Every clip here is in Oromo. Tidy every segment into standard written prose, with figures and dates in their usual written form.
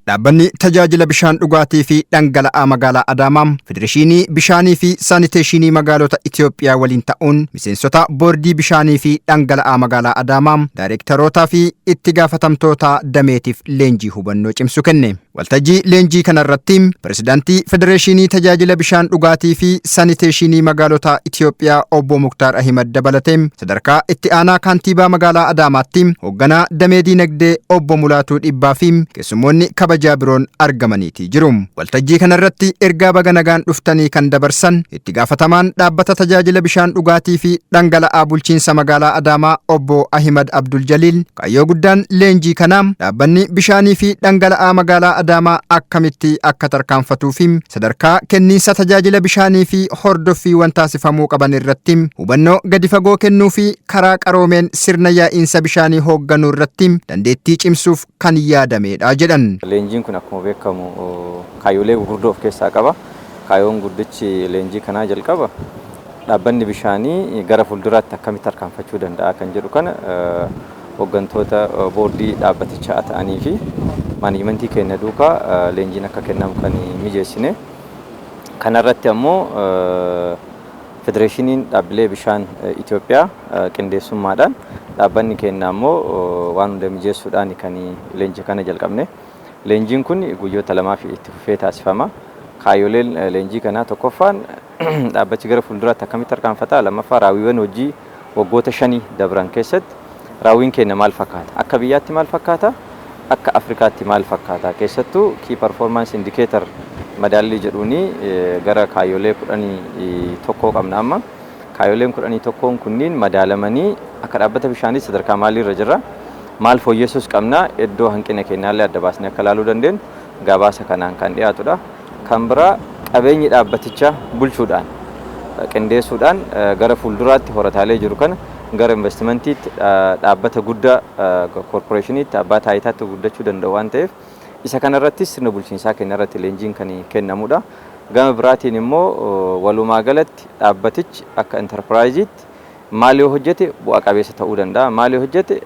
Dhaabbanni tajaajila bishaan dhugaatii fi dhangala'aa magaalaa Adaamaa Federeeshinii Bishaanii fi Saaniteeshinii magaalota Itoophiyaa waliin ta'uun miseensota boordii bishaanii fi dhangala'aa magaalaa Adaamaa daayireektarootaa fi itti gaafatamtoota dameetiif leenjii hubannoo cimsu kenne. Waltajjii leenjii kanarratti Pirezidaantii Federeeshinii Tajaajila Bishaan Dhugaatii fi Saaniteeshinii magaalota Itoophiyaa Obbo Muktaar Ahimad dabalatee sadarkaa itti aanaa kaantiibaa magaalaa Adaamaatti hoogganaa damee diinagdee Obbo Mulaatuu Dhibbaa fi keessummoonni kabajaa biroon argamaniiti jiru. Waltajjii kanarratti ergaa baga nagaan dhuftanii kan dabarsan itti gaafatamaan dhaabbata tajaajila bishaan dhugaatii fi dhangala'aa bulchiinsa magaalaa Adaamaa Obbo Ahimad Abdul Jaliil kaayyoo guddaan leenjii kanaa dhaabbanni bishaanii fi dhangala'aa magaalaa Adaamaa akkamitti akka tarkaanfatuu fi sadarkaa kenniinsa tajaajila bishaanii fi hordoffiiwwan taasifamuu qaban irratti hubannoo gadi fagoo kennuu fi karaa qaroomeen sirna yaa'iinsa bishaanii hoogganuu irratti dandeettii cimsuuf kan yaadamedha jedhan. Leenjiin kun akkuma beekamu kaayyoolee gurguddoo of keessaa qaba. Kaayyoon guddichi leenjii kanaa jalqaba dhaabbanni bishaanii gara fuulduraatti akkamitti tarkaanfachuu danda'a kan jedhu kana hooggantoota boordii dhaabbatichaa ta'anii fi maanijimentii keenya duukaa leenjiin akka kennamu kan mijeessine. Kanarratti ammoo Federeeshiniin dhaabbilee bishaan Itoophiyaa qindeessummaadhaan dhaabbanni keenya ammoo waan hunda mijeessuudhaan kan leenjii kana jalqabne. Leenjiin kun guyyoota lamaa fi itti fufee taasifama. Kaayyooleen leenjii kanaa tokkoffaan dhaabbachi gara fuulduraatti akkamitti tarkaanfata, lammaffaa raawwiiwwan hojii waggoota 5 dabran keessatti raawwiin keenya maal fakkaata, akka biyyaatti maal fakkaata, akka Afrikaatti maal fakkaata, keessattuu key performance indicator madaallii jedhuuni gara kaayyoolee 11 qabna amma. Kaayyooleen 11 kunniin madaalamanii akka dhaabbata bishaanii sadarkaa maaliirra jirra, maal fooyyessuus qabna, iddoo hanqina keenyaallee adda baasnee akka ilaaluu dandeenyu gabaasa kanaan kan dhiyaatudha. Kan biraa qabeenyi dhaabbatichaa bulchuudhaan qindeessuudhaan gara fuulduraatti horataalee jiru kana gara investimentiitti dhaabbata guddaa korporeeshiniitti abbaa taayitaatti guddachuu danda'u waan ta'eef isa kanarrattis sirna bulchiinsaa keenya irratti leenjiin kan kennamudha. Gama biraatiin immoo walumaa galatti dhaabbatichi akka enterpiraayiziitti maal yoo hojjete bu'aa qabeessa ta'uu danda'a, maal yoo hojjete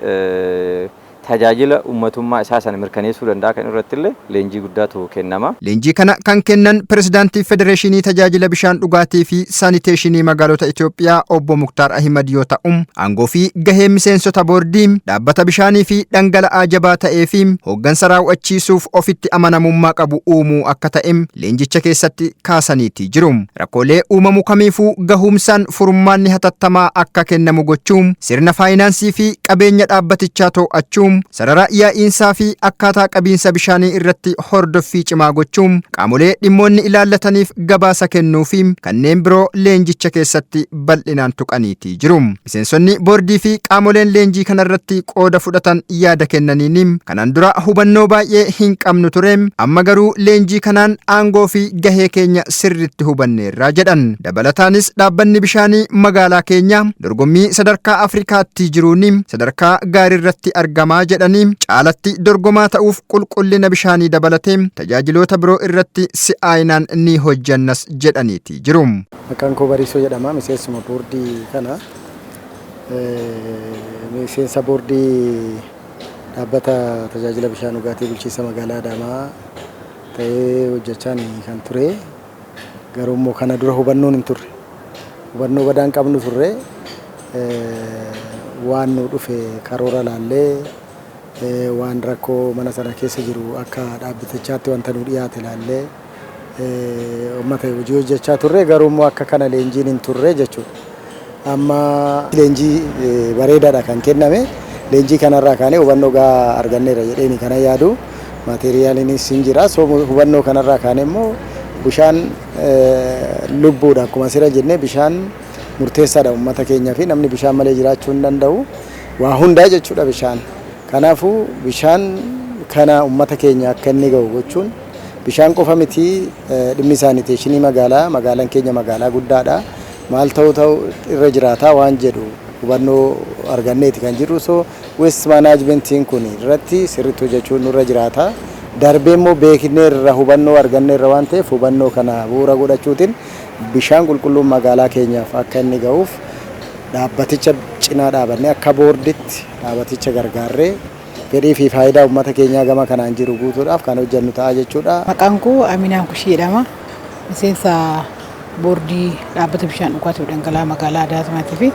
tajaajila ummatummaa isaa sana mirkaneessuu danda'a kan irratti illee leenjii guddaatu kennama. Leenjii kana kan kennan Pirezidaantii Federeeshinii Tajaajila Bishaan Dhugaatii fi Saaniteeshinii magaalota Itoophiyaa Obbo Muktaar Ahimad yoo ta'u, aangoo fi gahee miseensota boordii dhaabbata bishaanii fi dhangala'aa jabaa ta'ee fi hooggansa raawwachiisuuf ofitti amanamummaa qabu uumuu akka ta'e leenjicha keessatti kaasaniiti jiru. Rakkoolee uumamu kamiifuu gahuumsaan furmaanni hatattamaa akka kennamu gochuun sirna faayinaansii fi qabeenya dhaabbatichaa to'achuun sarara yaa'iinsaa fi akkaataa qabiinsa bishaanii irratti hordoffii cimaa gochuun qaamolee dhimmoonni ilaallataniif gabaasa kennuu fi kanneen biroo leenjicha keessatti bal'inaan tuqaniiti jiru. Miseensonni boordii fi qaamoleen leenjii kanarratti qooda fudhatan yaada kennaniin kanaan dura hubannoo baay'ee hin qabnu ture, amma garuu leenjii kanaan aangoo fi gahee keenya sirriitti hubanneerra jedhan. Dabalataanis dhaabbanni bishaanii magaalaa keenya dorgommii sadarkaa Afrikaatti jiruun sadarkaa gaariirratti argama jedhanii caalatti dorgomaa ta'uuf qulqullina bishaanii dabalatee tajaajiloota biroo irratti si'aayinaan ni hojjannas jedhaniiti jiru. Maqaan koo Bariisoo jedhama, miseensuma boordii kana. Miseensa boordii dhaabbata tajaajila bishaan dhugaatii bulchiinsa magaalaa Adaamaa ta'ee hojjechaa kan ture. Garuu immoo kana dura hubannoon hin turre. Hubannoo badaan qabnu turre. Waan nu dhufe karoora laallee waan rakkoo mana sana keessa jiru akka dhaabbatichaatti wanta nu dhiyaate laallee uummata hojii hojjechaa turre. Garuu immoo akka kana leenjiin hin turre jechuudha. Amma leenjii bareedaadha kan kenname. Leenjii kanarraa kaanee hubannoo gaa arganneera jedheeni kana yaadu. Maateriyaaliinis hin jira. So hubannoo kanarraa kaanee immoo bishaan lubbuudha akkuma sira jennee bishaan murteessaadha uummata keenyaa fi namni bishaan malee jiraachuu hin danda'u. Waa hundaa jechuudha bishaan. Kanaafuu bishaan kana uummata keenya akka inni gahu gochuun bishaan qofa miti dhimmi saaniteeshinii magaalaan keenya magaalaa guddaadha. Maal ta'u irra jiraataa waan jedhu hubannoo arganneeti kan jirru. So waste managementiin kun irratti sirriitti hojjechuun nurra jiraata. Darbee immoo beeknee irra hubannoo arganne irra waan ta'eef hubannoo kana bu'uura godhachuutiin bishaan qulqulluun magaalaa keenyaaf akka inni gahuuf dhaabbaticha cinaa dhaabannee akka boorditti dhaabbaticha gargaarree fedhii fi faayidaa uummata keenyaa gama kanaan jiru guutuudhaaf kan hojjennu ta'a jechuudha. Maqaan koo Aminaan Kushii jedhama. Miseensa boordii dhaabbata bishaan dhugaatii dhangala'aa magaalaa Adaamaatii fi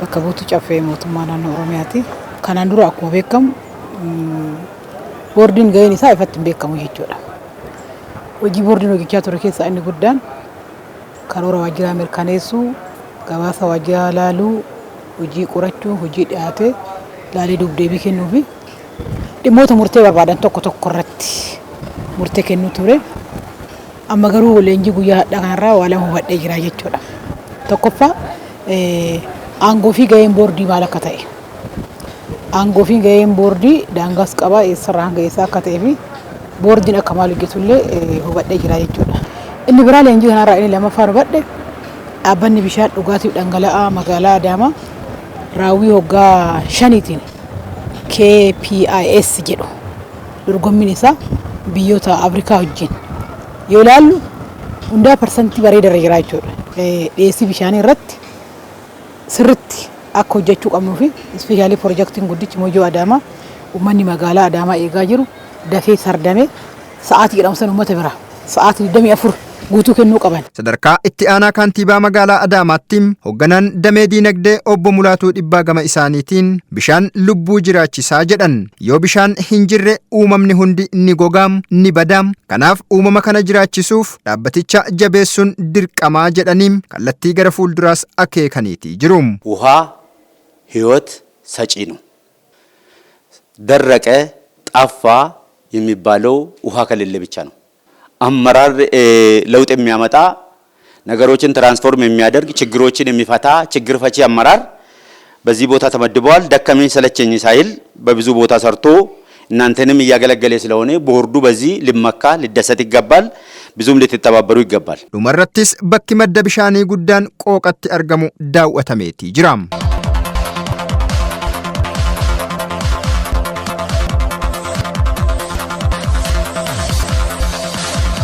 bakka buutuu caffee mootummaa naannoo Oromiyaati. Kanaan dura akkuma beekamu boordiin gaheen isaa ifatti hin beekamu jechuudha. Hojii boordiin hojjechaa ture keessaa inni guddaan karoora waajjiraa mirkaneessuu, gabaasa waajjiraa laaluu, hojii qorachuu, hojii dhiyaatee laalee deebii kennuu fi dhimmoota murtee barbaadan tokko tokko irratti murtee kennuu ture. Amma garuu leenjii guyyaa hadhaa kanarraa waa lama hubadhee jira jechuudha. Tokkoffaa aangoo fi gaheen boordii maal akka ta'e. Aangoo fi gaheen boordii daangaas qaba, eessarraa hanga eessaa akka ta'ee fi boordiin akka maal hojjetullee hubadhee jira jechuudha. Inni biraa leenjii kanarraa inni lammaffaan hubadhe dhaabbanni bishaan dhugaatii dhangala'aa magaalaa Adaamaa raawwii waggaa 5tiin KPIS jedhu dorgommiin isaa biyyoota Afrikaa wajjin yoo ilaallu hundaa parsantii bareedarra jira jechuudha. Dhiyeessii bishaanii irratti sirriitti akka hojjechuu qabnuu fi ispeeshaalii piroojeektiin guddichi Moojoo Adaamaa uummanni magaalaa Adaamaa eegaa jiru dafee sardamee sa'aatii jedhamsan uummata bira sa'aatii 24 guutuu kennuu qaban. Sadarkaa itti aanaa kantiibaa magaalaa Adaamaatti hoogganaan damee diinagdee obbo Mulaatuu Dhibbaa gama isaaniitiin bishaan lubbuu jiraachisaa jedhan. Yoo bishaan hin jirre uumamni hundi ni gogaam ni badaam. Kanaaf uumama kana jiraachisuuf dhaabbaticha jabeessuun dirqamaa jedhaniim kallattii gara fuulduraas akeekaniitii jiru. ውሃ ህይወት ሰጪ ነው። ደረቀ ጠፋ የሚባለው ውሃ ከሌለ ብቻ ነው። አመራር ለውጥ የሚያመጣ ነገሮችን ትራንስፎርም የሚያደርግ ችግሮችን የሚፈታ ችግር ፈቺ አመራር በዚህ ቦታ ተመድበዋል። ደከመኝ ሰለቸኝ ሳይል በብዙ ቦታ ሰርቶ እናንተንም እያገለገለ ስለሆነ ቦርዱ በዚህ ሊመካ ሊደሰት ይገባል። ብዙም ልትተባበሩ ይገባል። ዱመረቲስ በኪ መደ ቢሻኒ ጉዳን ቆቀት አርገሙ ዳውተሜቲ ጅራም